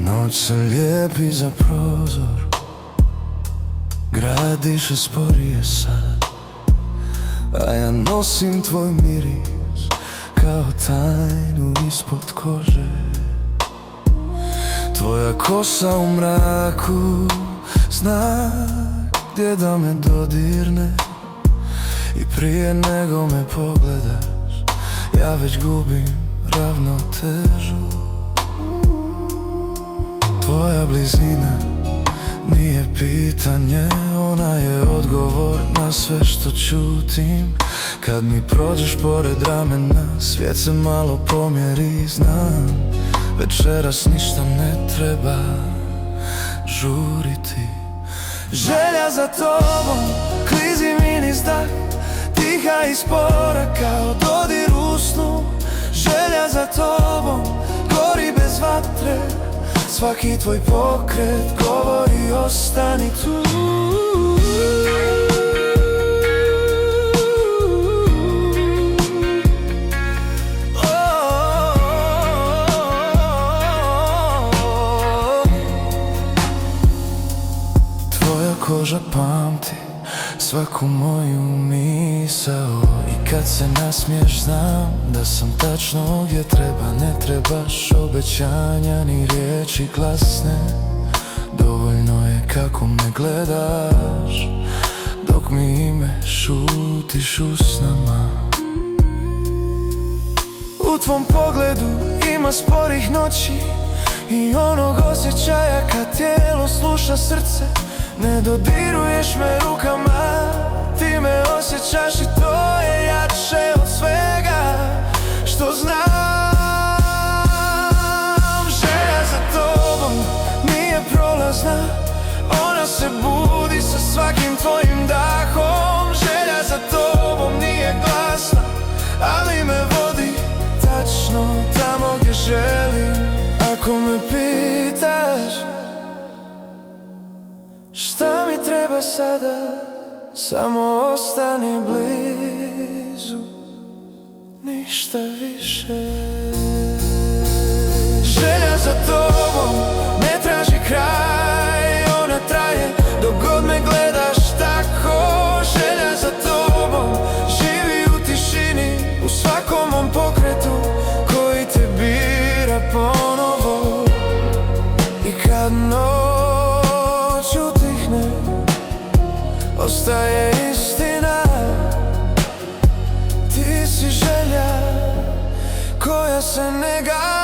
Noć se lijepi za prozor, grad diše sporije sad, a ja nosim tvoj miris kao tajnu ispod kože. Tvoja kosa u mraku, znak gdje da me dodirne. I prije nego me pogledaš, ja već gubim ravnotežu. Tvoja blizina nije pitanje, ona je odgovor na sve što čutim. Kad mi prođeš pored ramena, svijet se malo pomjeri. Znam, večeras ništa ne treba žuriti. Želja za tobom klizi mi niz dah, tiha i spora kao dodir u snu. Želja za tobom gori bez vatre, svaki tvoj pokret govori ostani tu. Tvoja koža pamti svaku moju misao, i kad se nasmiješ znam da sam tačno gdje treba. Ne trebaš obećanja ni riječi glasne, dovoljno je kako me gledaš dok mi ime šutiš usnama. U tvom pogledu ima sporih noći i onog osjećaja kad tijelo sluša srce. Ne dodiruješ me rukama, ti me osjećaš i to je jače od svega što znam. Želja za tobom nije prolazna, ona se budi sa svakim tvojim dahom. Želja za tobom nije glasna, ali me vodi tačno tamo gdje želim. Ako me pitaš šta mi treba sada, samo ostani blizu, ništa više. Želja za tobom ne traži kraj, ona traje dok god me gledaš tako. Želja za tobom živi u tišini, u svakom mom pokretu koji te bira ponovo. I kad noć utihne, ostaje istina. Ti si želja koja se ne gađa.